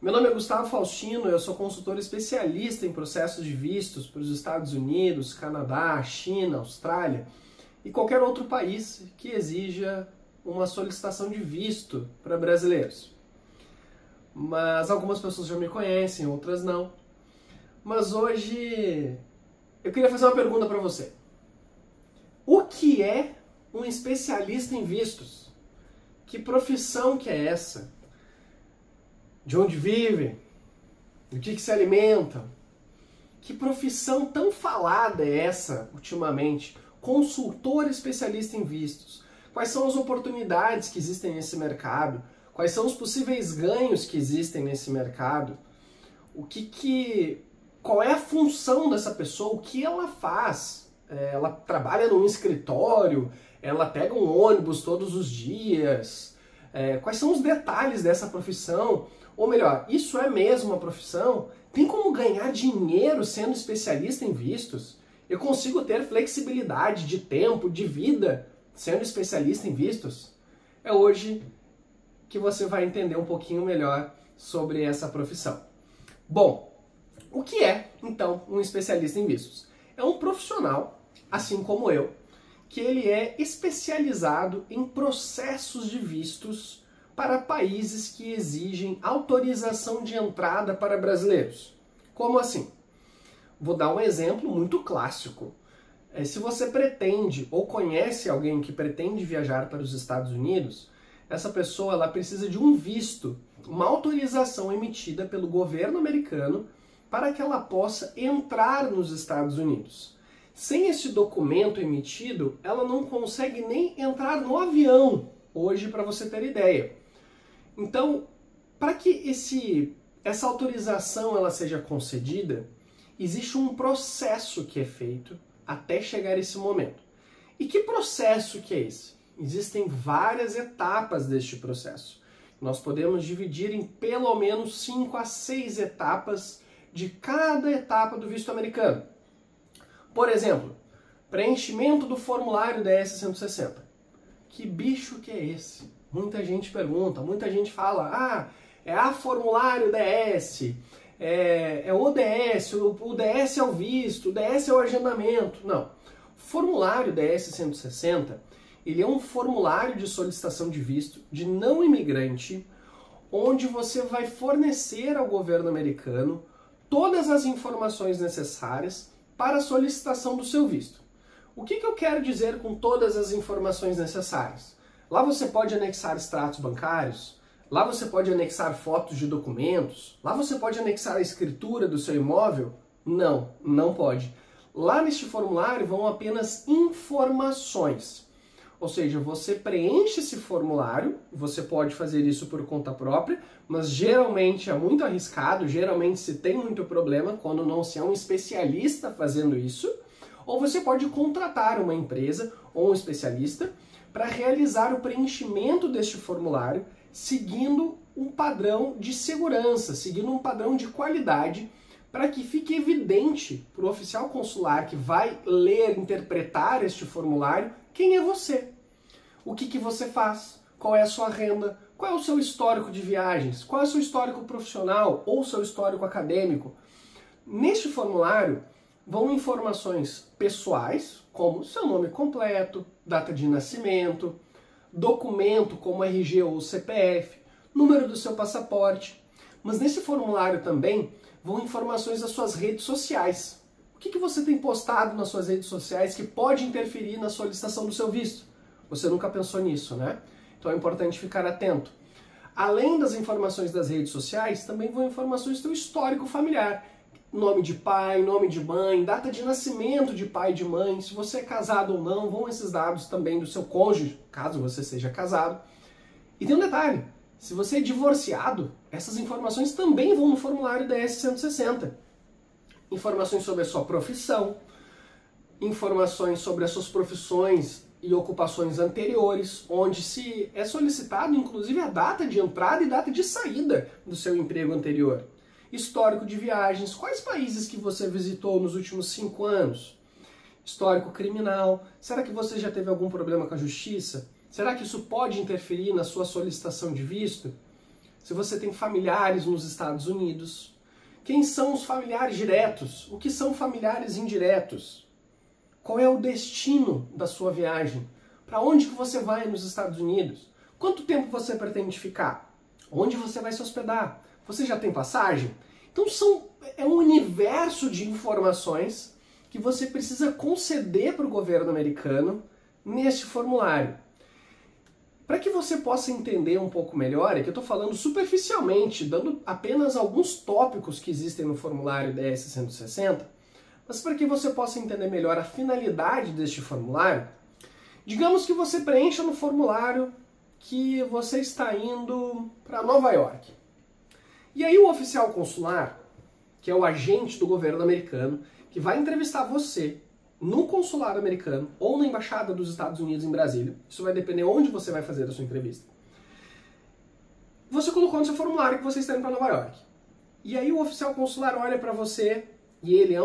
Meu nome é Gustavo Faustino, eu sou consultor especialista em processos de vistos para os Estados Unidos, Canadá, China, Austrália e qualquer outro país que exija uma solicitação de visto para brasileiros. Mas algumas pessoas já me conhecem, outras não. Mas hoje eu queria fazer uma pergunta para você. O que é um especialista em vistos? Que profissão que é essa? De onde vive? Do que se alimenta? Que profissão tão falada é essa ultimamente? Consultor especialista em vistos. Quais são as oportunidades que existem nesse mercado? Quais são os possíveis ganhos que existem nesse mercado? Qual é a função dessa pessoa? O que ela faz? Ela trabalha num escritório? Ela pega um ônibus todos os dias? Quais são os detalhes dessa profissão? Ou melhor, isso é mesmo uma profissão? Tem como ganhar dinheiro sendo especialista em vistos? Eu consigo ter flexibilidade de tempo, de vida, sendo especialista em vistos? É hoje que você vai entender um pouquinho melhor sobre essa profissão. Bom, o que é, então, um especialista em vistos? É um profissional, assim como eu, que ele é especializado em processos de vistos para países que exigem autorização de entrada para brasileiros. Como assim? Vou dar um exemplo muito clássico. Se você pretende ou conhece alguém que pretende viajar para os Estados Unidos, essa pessoa ela precisa de um visto, uma autorização emitida pelo governo americano para que ela possa entrar nos Estados Unidos. Sem esse documento emitido, ela não consegue nem entrar no avião, hoje, para você ter ideia. Então, para que essa autorização ela seja concedida, existe um processo que é feito até chegar esse momento. E que processo que é esse? Existem várias etapas deste processo. Nós podemos dividir em pelo menos 5 a 6 etapas de cada etapa do visto americano. Por exemplo, preenchimento do formulário DS-160. Que bicho que é esse? Muita gente pergunta, muita gente fala, é a formulário DS, é o DS, o DS é o visto, o DS é o agendamento. Não. Formulário DS-160, ele é um formulário de solicitação de visto de não imigrante, onde você vai fornecer ao governo americano todas as informações necessárias para a solicitação do seu visto. O que eu quero dizer com todas as informações necessárias? Lá você pode anexar extratos bancários, lá você pode anexar fotos de documentos, lá você pode anexar a escritura do seu imóvel? Não, não pode. Lá neste formulário vão apenas informações. Ou seja, você preenche esse formulário, você pode fazer isso por conta própria, mas geralmente é muito arriscado, geralmente se tem muito problema quando não se é um especialista fazendo isso, ou você pode contratar uma empresa ou um especialista para realizar o preenchimento deste formulário seguindo um padrão de segurança, seguindo um padrão de qualidade, para que fique evidente para o oficial consular que vai ler, interpretar este formulário, quem é você. O que você faz, qual é a sua renda, qual é o seu histórico de viagens, qual é o seu histórico profissional ou seu histórico acadêmico. Neste formulário vão informações pessoais, como seu nome completo, data de nascimento, documento como RG ou CPF, número do seu passaporte. Mas nesse formulário também vão informações das suas redes sociais. O que você tem postado nas suas redes sociais que pode interferir na solicitação do seu visto? Você nunca pensou nisso, né? Então é importante ficar atento. Além das informações das redes sociais, também vão informações do seu histórico familiar. Nome de pai, nome de mãe, data de nascimento de pai e de mãe, se você é casado ou não, vão esses dados também do seu cônjuge, caso você seja casado. E tem um detalhe, se você é divorciado, essas informações também vão no formulário DS-160. Informações sobre a sua profissão, informações sobre as suas profissões e ocupações anteriores, onde se é solicitado inclusive a data de entrada e data de saída do seu emprego anterior. Histórico de viagens, quais países que você visitou nos últimos 5 anos? Histórico criminal, será que você já teve algum problema com a justiça? Será que isso pode interferir na sua solicitação de visto? se você tem familiares nos Estados Unidos. Quem são os familiares diretos? O que são familiares indiretos? Qual é o destino da sua viagem? Para onde que você vai nos Estados Unidos? Quanto tempo você pretende ficar? Onde você vai se hospedar? Você já tem passagem? Então é um universo de informações que você precisa conceder para o governo americano neste formulário. Para que você possa entender um pouco melhor, é que eu estou falando superficialmente, dando apenas alguns tópicos que existem no formulário DS-160, mas para que você possa entender melhor a finalidade deste formulário, digamos que você preencha no formulário que você está indo para Nova York. E aí o oficial consular, que é o agente do governo americano, que vai entrevistar você no consulado americano ou na embaixada dos Estados Unidos em Brasília, isso vai depender onde você vai fazer a sua entrevista, você colocou no seu formulário que você está indo para Nova York. E aí o oficial consular olha para você e ele é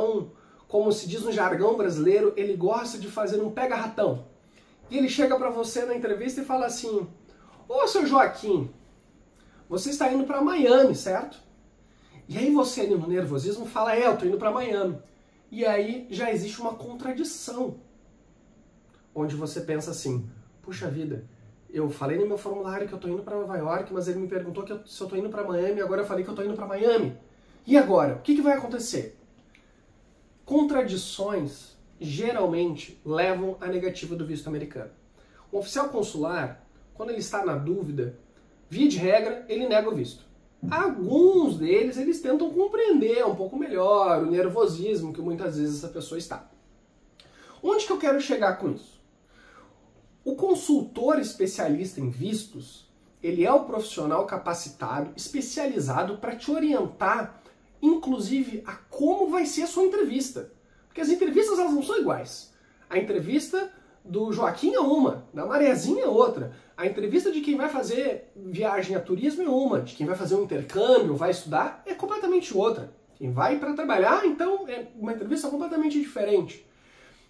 como se diz no jargão brasileiro, ele gosta de fazer um pega-ratão. E ele chega para você na entrevista e fala assim: ô, seu Joaquim, você está indo para Miami, certo? E aí você ali no nervosismo fala: eu estou indo para Miami. E aí já existe uma contradição, onde você pensa assim: puxa vida, eu falei no meu formulário que eu estou indo para Nova York, mas ele me perguntou se eu estou indo para Miami, agora eu falei que eu estou indo para Miami. E agora? O que vai acontecer? Contradições geralmente levam à negativa do visto americano. O oficial consular, quando ele está na dúvida, via de regra, ele nega o visto. Alguns deles, eles tentam compreender um pouco melhor o nervosismo que muitas vezes essa pessoa está. Onde que eu quero chegar com isso? O consultor especialista em vistos, ele é o profissional capacitado, especializado para te orientar, inclusive, a como vai ser a sua entrevista. Porque as entrevistas, elas não são iguais. A entrevista do Joaquim é uma, da Mariazinha é outra. A entrevista de quem vai fazer viagem a turismo é uma, de quem vai fazer um intercâmbio, vai estudar, é completamente outra. Quem vai para trabalhar, então, é uma entrevista completamente diferente.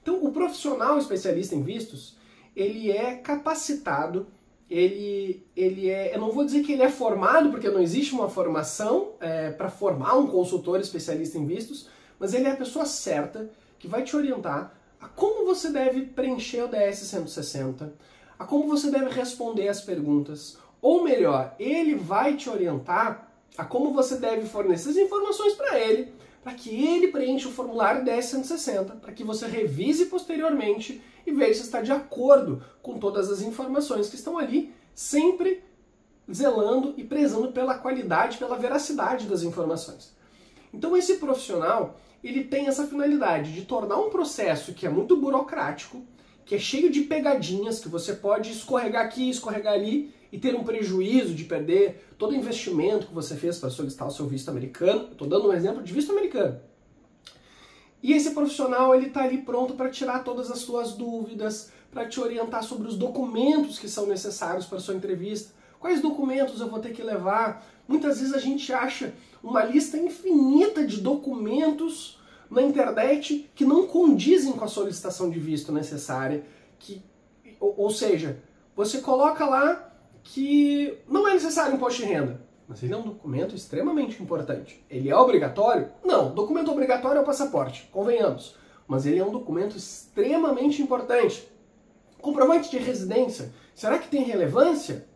Então, o profissional especialista em vistos, ele é capacitado, ele é, eu não vou dizer que ele é formado, porque não existe uma formação para formar um consultor especialista em vistos, mas ele é a pessoa certa que vai te orientar a como você deve preencher o DS-160, a como você deve responder as perguntas, ou melhor, ele vai te orientar a como você deve fornecer as informações para ele, para que ele preencha o formulário DS-160, para que você revise posteriormente e veja se está de acordo com todas as informações que estão ali, sempre zelando e prezando pela qualidade, pela veracidade das informações. Então esse profissional, ele tem essa finalidade de tornar um processo que é muito burocrático, que é cheio de pegadinhas, que você pode escorregar aqui, escorregar ali e ter um prejuízo de perder todo o investimento que você fez para solicitar o seu visto americano. Estou dando um exemplo de visto americano. E esse profissional, ele está ali pronto para tirar todas as suas dúvidas, para te orientar sobre os documentos que são necessários para a sua entrevista. Quais documentos eu vou ter que levar? Muitas vezes a gente acha uma lista infinita de documentos na internet que não condizem com a solicitação de visto necessária. Ou seja, você coloca lá que não é necessário imposto de renda, mas ele é um documento extremamente importante. Ele é obrigatório? Não, documento obrigatório é o passaporte, convenhamos. Mas ele é um documento extremamente importante. Comprovante de residência, será que tem relevância?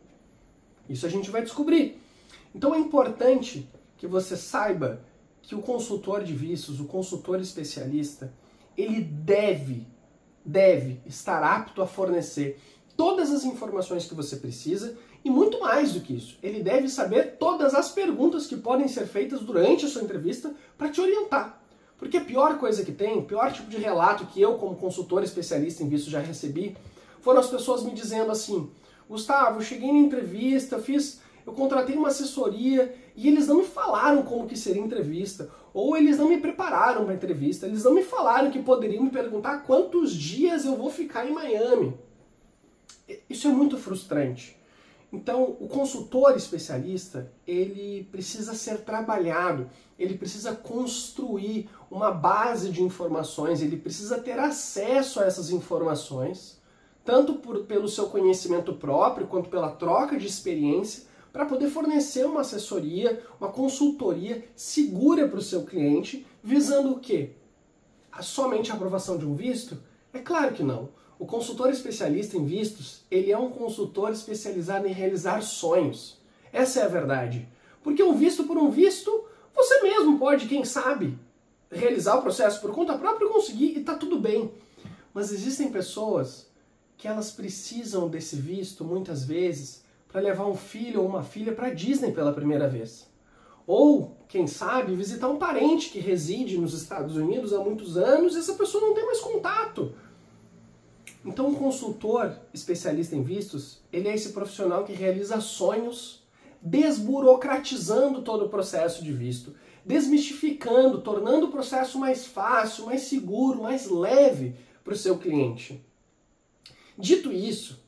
Isso a gente vai descobrir. Então é importante que você saiba que o consultor de vistos, o consultor especialista, ele deve estar apto a fornecer todas as informações que você precisa e muito mais do que isso. Ele deve saber todas as perguntas que podem ser feitas durante a sua entrevista para te orientar. Porque a pior coisa que tem, o pior tipo de relato que eu, como consultor especialista em vistos, já recebi, foram as pessoas me dizendo assim: Gustavo, eu cheguei na entrevista, eu contratei uma assessoria e eles não me falaram como que seria a entrevista, ou eles não me prepararam para a entrevista, eles não me falaram que poderiam me perguntar quantos dias eu vou ficar em Miami. Isso é muito frustrante. Então, o consultor especialista, ele precisa ser trabalhado, ele precisa construir uma base de informações, ele precisa ter acesso a essas informações, tanto pelo seu conhecimento próprio, quanto pela troca de experiência, para poder fornecer uma assessoria, uma consultoria segura para o seu cliente, visando o quê? Somente a aprovação de um visto? É claro que não. O consultor especialista em vistos, ele é um consultor especializado em realizar sonhos. Essa é a verdade. Porque um visto por um visto, você mesmo pode, quem sabe, realizar o processo por conta própria e conseguir, e está tudo bem. Mas existem pessoas que elas precisam desse visto, muitas vezes, para levar um filho ou uma filha para a Disney pela primeira vez. Ou, quem sabe, visitar um parente que reside nos Estados Unidos há muitos anos e essa pessoa não tem mais contato. Então, um consultor especialista em vistos, ele é esse profissional que realiza sonhos, desburocratizando todo o processo de visto, desmistificando, tornando o processo mais fácil, mais seguro, mais leve para o seu cliente. Dito isso,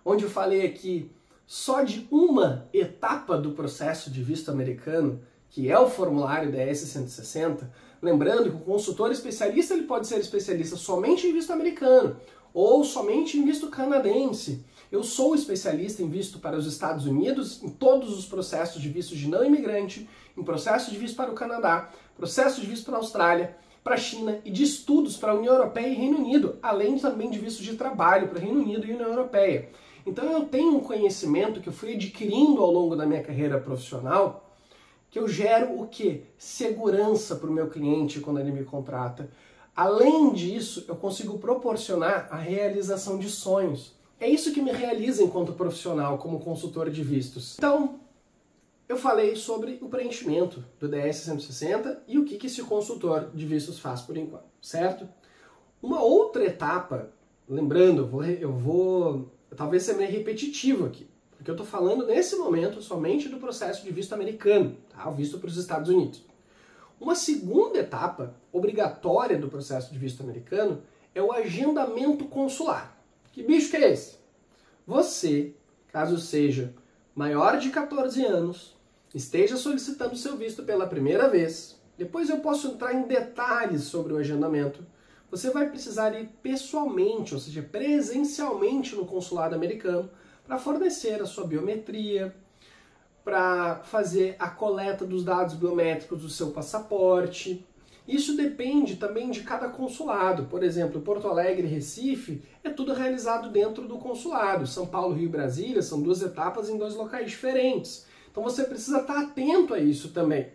onde eu falei aqui só de uma etapa do processo de visto americano, que é o formulário DS-160, lembrando que o consultor especialista ele pode ser especialista somente em visto americano ou somente em visto canadense. Eu sou especialista em visto para os Estados Unidos, em todos os processos de visto de não imigrante, em processo de visto para o Canadá, processo de visto para a Austrália, para a China e de estudos para a União Europeia e Reino Unido, além também de visto de trabalho para Reino Unido e União Europeia. Então eu tenho um conhecimento que eu fui adquirindo ao longo da minha carreira profissional, que eu gero o quê? Segurança para o meu cliente quando ele me contrata. Além disso, eu consigo proporcionar a realização de sonhos. É isso que me realiza enquanto profissional, como consultor de vistos. Então, eu falei sobre o preenchimento do DS-160 e o que esse consultor de vistos faz por enquanto, certo? Uma outra etapa, lembrando, eu vou talvez ser meio repetitivo aqui, porque eu estou falando nesse momento somente do processo de visto americano, tá? O visto para os Estados Unidos. Uma segunda etapa obrigatória do processo de visto americano é o agendamento consular. Que bicho que é esse? Você, caso seja maior de 14 anos, esteja solicitando seu visto pela primeira vez, depois eu posso entrar em detalhes sobre o agendamento, você vai precisar ir pessoalmente, ou seja, presencialmente no consulado americano, para fornecer a sua biometria, para fazer a coleta dos dados biométricos do seu passaporte. Isso depende também de cada consulado. Por exemplo, Porto Alegre e Recife é tudo realizado dentro do consulado. São Paulo, Rio e Brasília são duas etapas em dois locais diferentes. Então você precisa estar atento a isso também.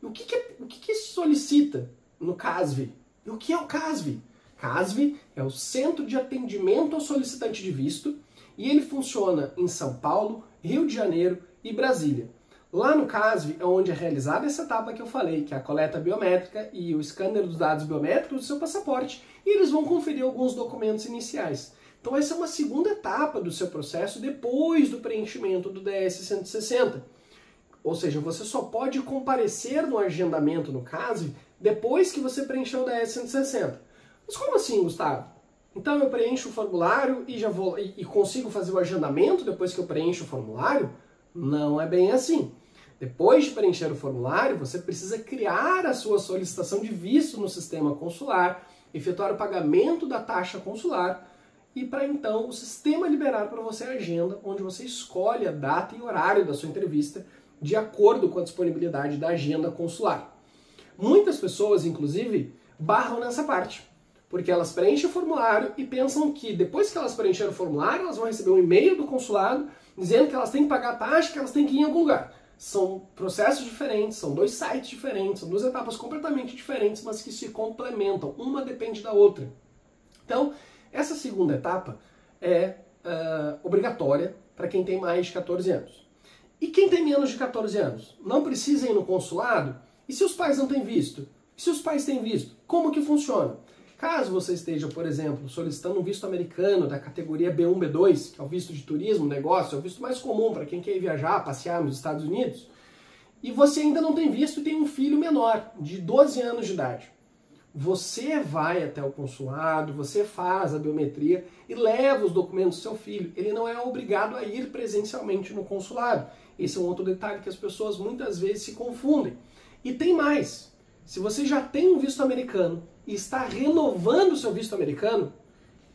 E o que solicita no CASV? E o que é o CASV? CASV é o Centro de Atendimento ao Solicitante de Visto e ele funciona em São Paulo, Rio de Janeiro e Brasília. Lá no CASV é onde é realizada essa etapa que eu falei, que é a coleta biométrica e o scanner dos dados biométricos do seu passaporte, e eles vão conferir alguns documentos iniciais. Então essa é uma segunda etapa do seu processo depois do preenchimento do DS-160. Ou seja, você só pode comparecer no agendamento no CASV depois que você preencheu o DS-160. Mas como assim, Gustavo? Então eu preencho o formulário e já vou e consigo fazer o agendamento depois que eu preencho o formulário? Não é bem assim. Depois de preencher o formulário, você precisa criar a sua solicitação de visto no sistema consular, efetuar o pagamento da taxa consular e para então o sistema liberar para você a agenda, onde você escolhe a data e horário da sua entrevista de acordo com a disponibilidade da agenda consular. Muitas pessoas, inclusive, barram nessa parte, porque elas preenchem o formulário e pensam que depois que elas preencheram o formulário, elas vão receber um e-mail do consulado dizendo que elas têm que pagar a taxa, que elas têm que ir em algum lugar. São processos diferentes, são dois sites diferentes, são duas etapas completamente diferentes, mas que se complementam, uma depende da outra. Então, essa segunda etapa é obrigatória para quem tem mais de 14 anos. E quem tem menos de 14 anos? Não precisa ir no consulado? E se os pais não têm visto? E se os pais têm visto? Como que funciona? Caso você esteja, por exemplo, solicitando um visto americano da categoria B1, B2, que é o visto de turismo, negócio, é o visto mais comum para quem quer viajar, passear nos Estados Unidos, e você ainda não tem visto e tem um filho menor, de 12 anos de idade. Você vai até o consulado, você faz a biometria e leva os documentos do seu filho. Ele não é obrigado a ir presencialmente no consulado. Esse é um outro detalhe que as pessoas muitas vezes se confundem. E tem mais. Se você já tem um visto americano e está renovando o seu visto americano,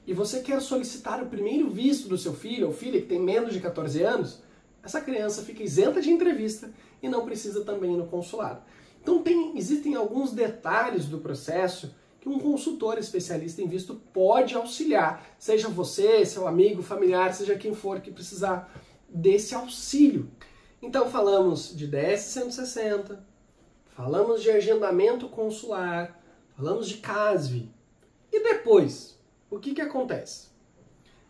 e você quer solicitar o primeiro visto do seu filho ou filha que tem menos de 14 anos, essa criança fica isenta de entrevista e não precisa também ir no consulado. Então existem alguns detalhes do processo que um consultor especialista em visto pode auxiliar, seja você, seu amigo, familiar, seja quem for que precisar desse auxílio. Então falamos de DS-160, falamos de agendamento consular, falamos de CASV. E depois, o que acontece?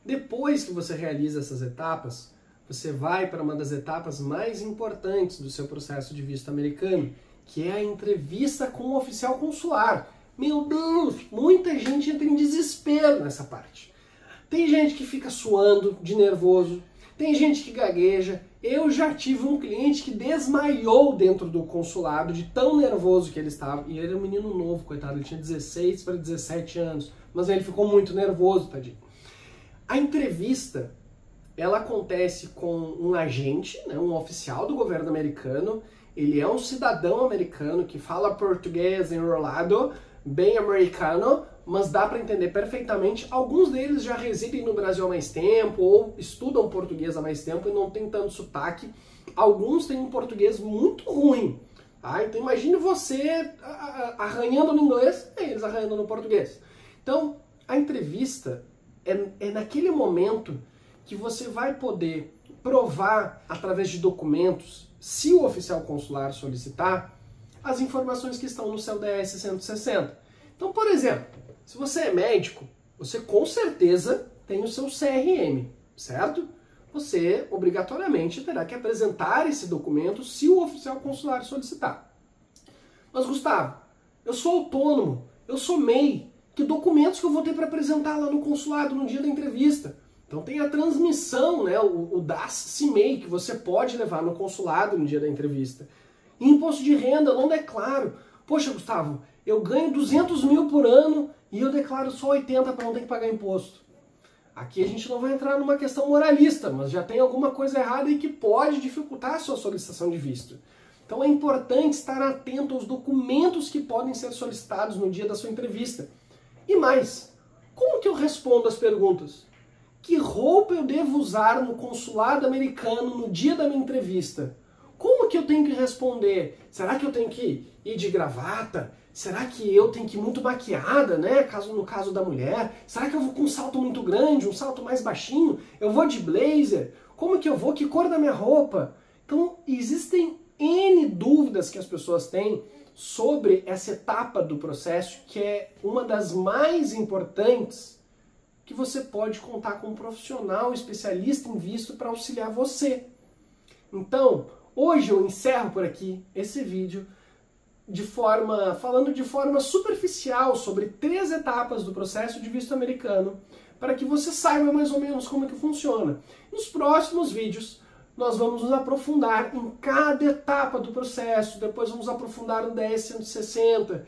Depois que você realiza essas etapas, você vai para uma das etapas mais importantes do seu processo de visto americano, que é a entrevista com o oficial consular. Meu Deus, muita gente entra em desespero nessa parte. Tem gente que fica suando de nervoso, tem gente que gagueja. Eu já tive um cliente que desmaiou dentro do consulado de tão nervoso que ele estava. E ele era um menino novo, coitado, ele tinha 16 para 17 anos, mas ele ficou muito nervoso, tadinho. A entrevista, ela acontece com um agente, né, um oficial do governo americano. Ele é um cidadão americano que fala português enrolado, bem americano, mas dá para entender perfeitamente. Alguns deles já residem no Brasil há mais tempo ou estudam português há mais tempo e não tem tanto sotaque. Alguns têm um português muito ruim. Tá? Então imagine você arranhando no inglês e eles arranhando no português. Então a entrevista é naquele momento que você vai poder provar através de documentos, se o oficial consular solicitar, as informações que estão no seu DS-160. Então, por exemplo, se você é médico, você com certeza tem o seu CRM, certo? Você obrigatoriamente terá que apresentar esse documento se o oficial consular solicitar. Mas, Gustavo, eu sou autônomo, eu sou MEI, que documentos que eu vou ter para apresentar lá no consulado no dia da entrevista? Então tem a transmissão, né, o DAS-CIMEI, que você pode levar no consulado no dia da entrevista. Imposto de renda, eu não declaro. Poxa, Gustavo, eu ganho 200 mil por ano e eu declaro só 80 para não ter que pagar imposto. Aqui a gente não vai entrar numa questão moralista, mas já tem alguma coisa errada e que pode dificultar a sua solicitação de visto. Então é importante estar atento aos documentos que podem ser solicitados no dia da sua entrevista. E mais, como que eu respondo as perguntas? Que roupa eu devo usar no consulado americano no dia da minha entrevista? Como que eu tenho que responder? Será que eu tenho que ir de gravata? Será que eu tenho que ir muito maquiada, né? No caso da mulher? Será que eu vou com um salto muito grande, um salto mais baixinho? Eu vou de blazer? Como que eu vou? Que cor da minha roupa? Então, existem N dúvidas que as pessoas têm sobre essa etapa do processo, que é uma das mais importantes, que você pode contar com um profissional especialista em visto para auxiliar você. Então, hoje eu encerro por aqui esse vídeo falando de forma superficial sobre 3 etapas do processo de visto americano, para que você saiba mais ou menos como é que funciona. Nos próximos vídeos, nós vamos nos aprofundar em cada etapa do processo, depois vamos aprofundar no DS-160,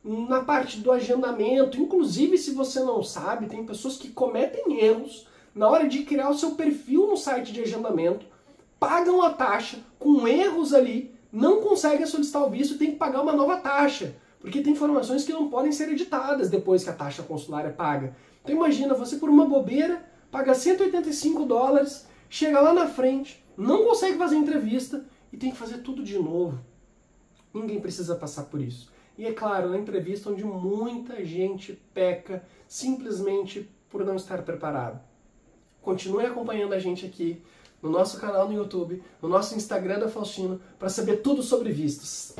na parte do agendamento. Inclusive, se você não sabe, tem pessoas que cometem erros na hora de criar o seu perfil no site de agendamento, pagam a taxa com erros ali, não conseguem solicitar o visto e tem que pagar uma nova taxa, porque tem informações que não podem ser editadas depois que a taxa consular é paga. Então imagina, você por uma bobeira paga $185, chega lá na frente, não consegue fazer entrevista e tem que fazer tudo de novo. Ninguém precisa passar por isso. E é claro, na entrevista onde muita gente peca simplesmente por não estar preparado. Continue acompanhando a gente aqui no nosso canal no YouTube, no nosso Instagram da Faustino, para saber tudo sobre vistos.